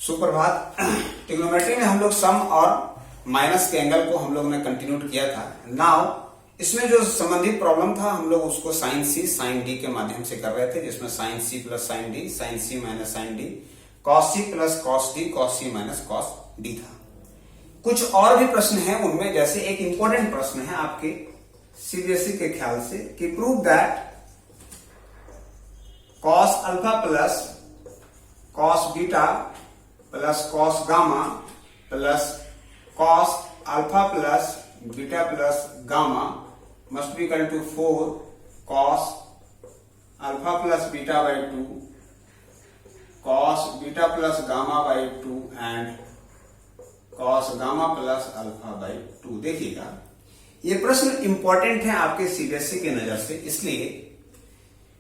सुप्रभात। ट्रिग्नोमेट्री में हम लोग सम और माइनस के एंगल को हम लोग ने कंटिन्यू किया था। नाउ इसमें जो संबंधित प्रॉब्लम था हम लोग उसको साइन सी साइन डी के माध्यम से कर रहे थे, जिसमें sine C plus sine D, sine C minus sine D, cos C plus cos D, cos C minus cos D था। कुछ और भी प्रश्न हैं उनमें, जैसे एक इंपॉर्टेंट प्रश्न है आपके सीबीएसई के ख्याल से कि prove that cos alpha plus cos beta plus cos gamma plus cos alpha plus beta plus gamma must be equal to 4 cos alpha plus beta by 2 cos beta plus gamma by 2 and cos gamma plus alpha by 2। देखिएगा ये प्रश्न important है आपके CBSE के नजर से, इसलिए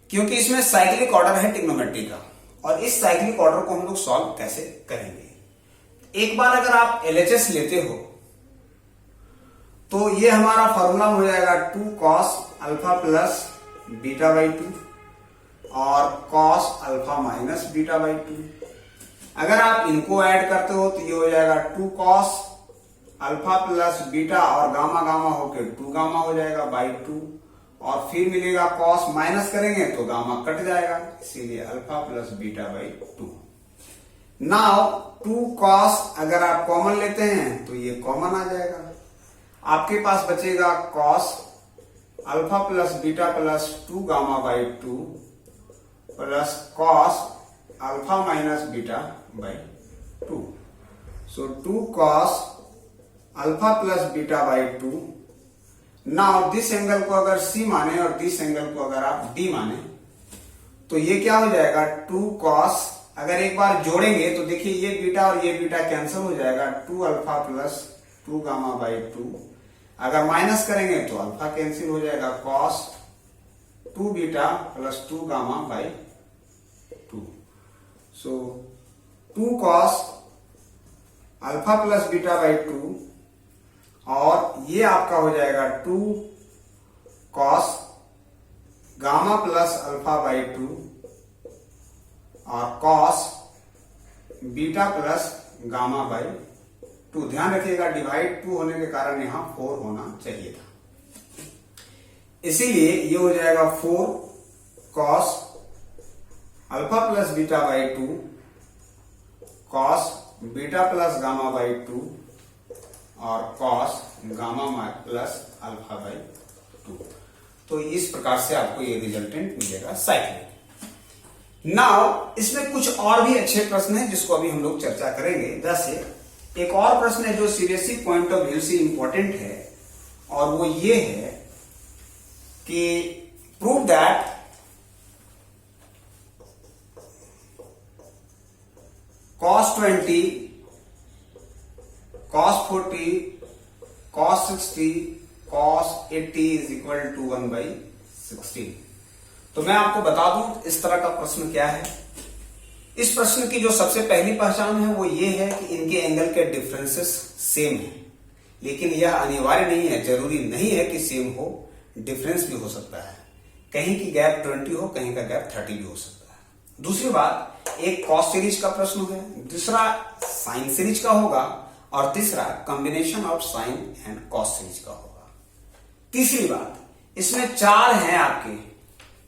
क्योंकि इसमें साइक्लिक ऑर्डर है ट्रिग्नोमेट्री का, और इस साइक्लिक ऑर्डर को हम लोग सॉल्व कैसे करेंगे। एक बार अगर आप एलएचएस लेते हो तो ये हमारा फॉर्मूला हो जाएगा 2 cos alpha plus beta by 2 और cos alpha minus beta by 2। अगर आप इनको ऐड करते हो तो ये हो जाएगा 2 कॉस अल्फा प्लस बीटा और गामा गामा होकर 2 गामा हो जाएगा बाई 2, और फिर मिलेगा कॉस माइनस करेंगे तो गामा कट जाएगा, इसीलिए alpha plus beta by 2। Now 2 cos अगर आप कॉमन लेते हैं तो ये कॉमन आ जाएगा, आपके पास बचेगा cos alpha plus beta plus 2 gamma by 2 plus cos alpha minus beta by 2। So 2 cos alpha plus beta by 2। Now this angle को अगर C माने और दिस एंगल को अगर आप D माने तो ये क्या हो जाएगा 2 कॉस, अगर एक बार जोड़ेंगे तो देखिए ये बीटा और ये बीटा कैंसिल हो जाएगा, 2 अल्फा प्लस 2 गामा बाई 2। अगर माइनस करेंगे तो अल्फा कैंसिल हो जाएगा, cos 2 beta plus 2 gamma by 2। So 2 cos alpha plus beta by 2 और ये आपका हो जाएगा 2 cos gamma plus alpha by 2 और cos beta plus gamma by 2। ध्यान रखिएगा डिवाइड 2 होने के कारण यहां 4 होना चाहिए था, इसीलिए ये हो जाएगा 4 cos alpha plus beta by 2 cos beta plus gamma by 2 और cos gamma plus alpha by 2। तो इस प्रकार से आपको ये रिजल्टेंट मिलेगा साइक्लिक। नाउ इसमें कुछ और भी अच्छे प्रश्न हैं जिसको अभी हम लोग चर्चा करेंगे। जैसे एक और प्रश्न है जो सीबीएसई पॉइंट ऑफ व्यू से इंपॉर्टेंट है, और वो ये है कि prove that cos 20 cos 40 cos 60 cos 80 is equal to 1/16। तो मैं आपको बता दूं इस तरह का प्रश्न क्या है। इस प्रश्न की जो सबसे पहली पहचान है वो ये है कि इनके एंगल के डिफरेंसेस सेम है, लेकिन यह अनिवार्य नहीं है, जरूरी नहीं है कि सेम हो, डिफरेंस भी हो सकता है। कहीं की गैप 20 हो, कहीं का गैप 30 भी हो सकता है। दूसरी बात, एक कॉस सीरीज का प्रश्न है, दूसरा साइन सीरीज का होगा, और तीसरा combination of sine and cos series का होगा। तीसरी बात, इसमें 4 हैं आपके,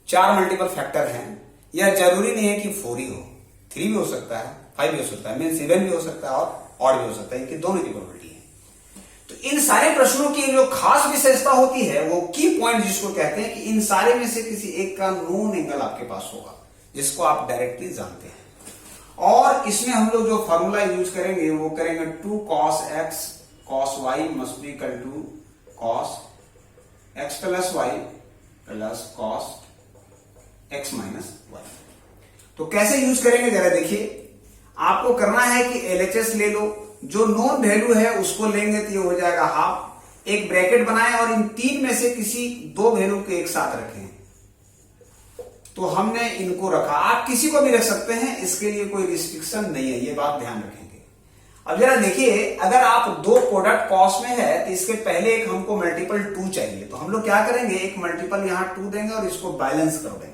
4 मल्टीपल फैक्टर हैं। यह जरूरी नहीं है कि 4 ही हो, 3 भी हो सकता है, 5 भी हो सकता है, मीन 7 भी हो सकता है और ऑड भी हो सकता है, इनकी दोनों की प्रोबेबिलिटी है। तो इन सारे प्रश्नों की जो खास विशेषता होती है वो की पॉइंट जिसको कहते हैं कि इन सारे में से किसी एक का नोन एंगल आपके पास होगा जिसको आप डायरेक्टली जानते हैं। और इसमें हम लोग जो फॉर्मूला यूज करेंगे वो करेंगे 2 cos x cos y must be equal to cos x plus y plus cos x minus y। तो कैसे यूज करेंगे जरा देखिए। आपको करना है कि एलएचएस ले लो, जो नोन वैल्यू है उसको लेंगे तो ये हो जाएगा हाफ, एक ब्रैकेट बनाएं और इन 3 में से किसी 2 वैल्यू को एक साथ रखें। तो हमने इनको रखा, आप किसी को भी रख सकते हैं, इसके लिए कोई रिस्ट्रिक्शन नहीं है, ये बात ध्यान रखेंगे। अब जरा देखिए, अगर आप 2 प्रोडक्ट कॉस में है तो इसके पहले एक हमको मल्टीपल 2 चाहिए, तो हम लोग क्या करेंगे, एक मल्टीपल यहां 2 देंगे और इसको बैलेंस कर देंगे।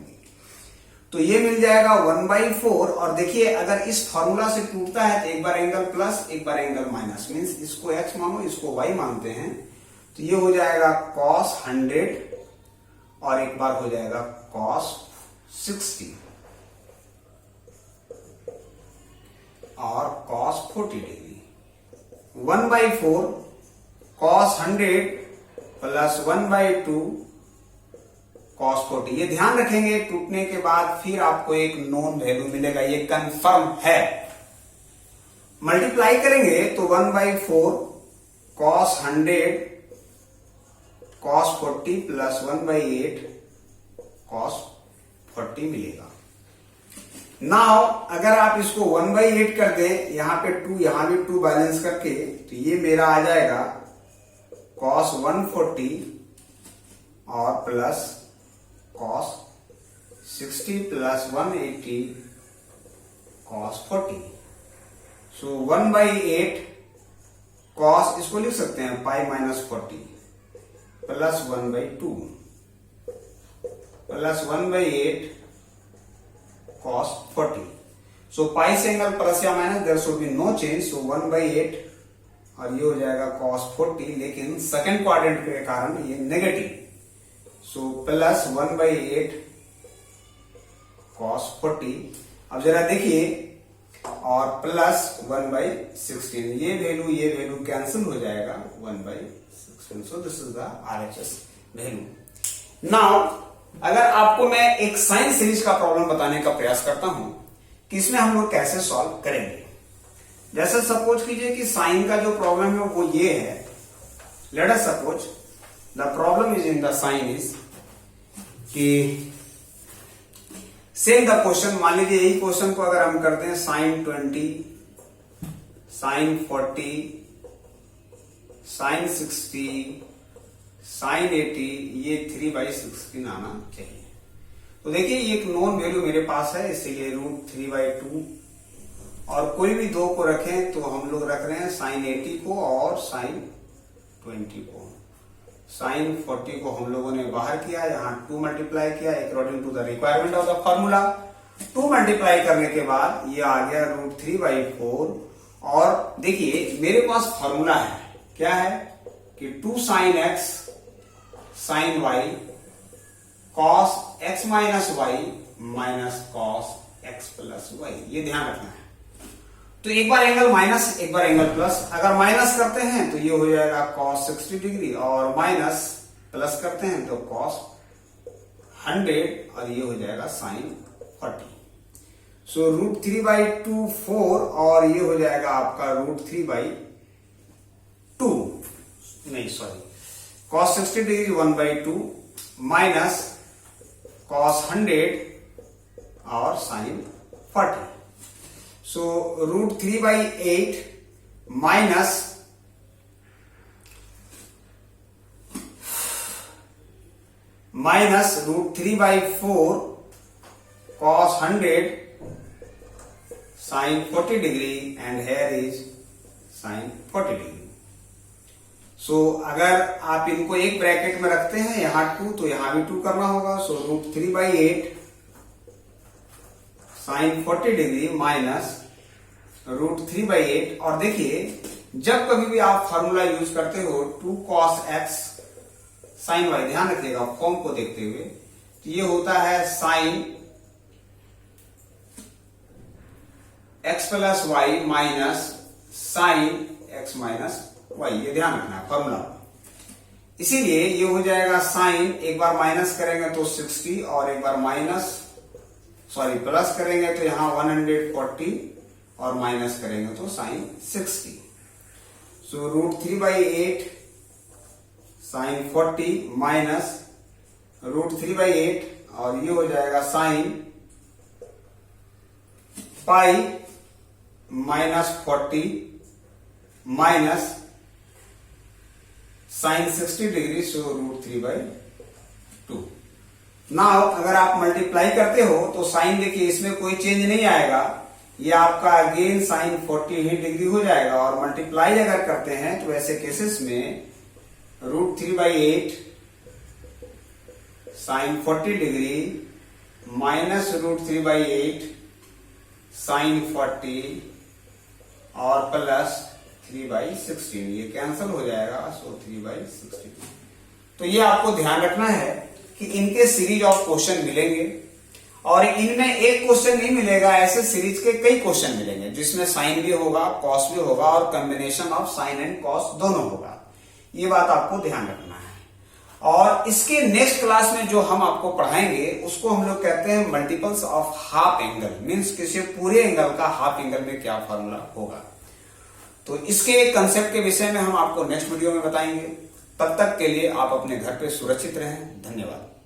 तो ये मिल जाएगा 1/4। और देखिए अगर इस फॉर्मूला से टूटता है तो एक बार एंगल प्लस एक बार एंगल माइनस, मीन्स इसको x मानो इसको y मानते हैं, तो ये हो जाएगा cos 100 और एक बार हो जाएगा cos 60 और cos 40 degree. 1/4 cos 100 plus 1/2 cos 40। ये ध्यान रखेंगे, टूटने के बाद फिर आपको एक नोन वैल्यू मिलेगा, ये कंफर्म है। मल्टीप्लाई करेंगे तो 1/4 cos 100 cos 40 प्लस 1/8 cos 40 मिलेगा। नाउ अगर आप इसको 1/8 कर दे, यहां पे 2 यहां भी 2 बैलेंस करके, तो ये मेरा आ जाएगा cos 140 और plus cos 60 plus 180 cos 40। So 1/8 cos, इसको लिख सकते हैं pi minus 40 plus 1/2 plus 1/8 cos 40। So pi से एंगल प्लस या minus, there should be no change. So 1/8 और ये हो जाएगा cos 40, लेकिन सेकंड क्वाड्रेंट के कारण ये नेगेटिव। So plus 1/8 cos 40। अब जरा देखिए, और प्लस 1/16, ये वैल्यू कैंसिल हो जाएगा 1/16। So this is the RHS value. Now अगर आपको मैं एक साइन सीरीज का प्रॉब्लम बताने का प्रयास करता हूं कि इसमें हम लोग कैसे सॉल्व करेंगे। जैसे सपोज कीजिए कि साइन का जो प्रॉब्लम है वो ये है। Let us suppose the problem is in the sign is कि सेम द क्वेश्चन, मान लीजिए यही क्वेश्चन को अगर हम करते हैं sin 20, sin 40, sin 60, sin 80, ये 3/16 आना चाहिए। तो देखिए ये एक नोन वैल्यू मेरे पास है, इसीलिए √3/2, और कोई भी दो को रखें तो हम लोग रख रहे हैं sin 80 को और sin 20 को। sin 40 को हम लोगों ने बाहर किया, यहाँ 2 मल्टीप्लाई किया according to the requirement of the formula. 2 multiply करने के बाद ये आ गया √3/4। और देखिए मेरे पास फॉर्मूला है, क्या है कि 2 sin x sin y cos x minus y minus cos x plus y, ये ध्यान रखना है। तो एक बार एंगल माइनस एक बार एंगल प्लस, अगर माइनस करते हैं तो ये हो जाएगा cos 60 डिग्री, और माइनस प्लस करते हैं तो cos 100 और ये हो जाएगा sin 40। सो √3/2 4 और ये हो जाएगा आपका √3/2, नहीं sorry, cos 60 degree 1/2 minus cos 100 और sin 40। So √3/8 minus √3/4 cos 100 sin 40 degree and here is sin 40 degree. So अगर आप इनको एक ब्रैकेट में रखते हैं, यहां 2 तो यहां भी 2 करना होगा। सो √3/8 sin 40 डिग्री माइनस √3/8। और देखिए जब कभी भी आप फॉर्मूला यूज करते हो 2 cos x sin y, ध्यान रखिएगा फॉर्म को देखते हुए, तो ये होता है sin x plus y minus sin x minus y, ये ध्यान रखना है फॉर्मूला। इसीलिए ये हो जाएगा sin, एक बार माइनस करेंगे तो 60 और एक बार प्लस करेंगे तो यहां 140 और माइनस करेंगे तो sin 60। सो √3/8 sin 40 माइनस √3/8 और ये हो जाएगा sin pi minus 40 minus sin 60 degree, so √3/2। Now अगर आप मल्टीप्लाई करते हो तो साइन देखिए इसमें कोई चेंज नहीं आएगा, ये आपका अगेन sin 40 ही डिग्री हो जाएगा। और मल्टीप्लाई अगर करते हैं तो ऐसे केसेस में √3/8 sin 40 डिग्री -√3/8 sin 40 और प्लस 3/16, ये कैंसिल हो जाएगा, सो 3/16। तो ये आपको ध्यान रखना है कि इनके सीरीज ऑफ क्वेश्चन मिलेंगे और इनमें एक क्वेश्चन नहीं मिलेगा, ऐसे सीरीज के कई क्वेश्चन मिलेंगे जिसमें साइन भी होगा, कॉस भी होगा और combination of sine and cos दोनों होगा। ये बात आपको ध्यान रखना है। और इसके नेक्स्ट क्लास में जो हम आपको पढ़ाएंगे उसको हम लोग कहते हैं multiples of half angle, means किसी पूरे एंगल का हाफ एंगल में क्या फॉर्मूला होगा। तो इसके कंसेप्ट के विषय में हम आपको नेक्स्ट वीडियो में बताएंगे। तब तक के लिए आप अपने घर पे सुरक्षित रहें। धन्यवाद।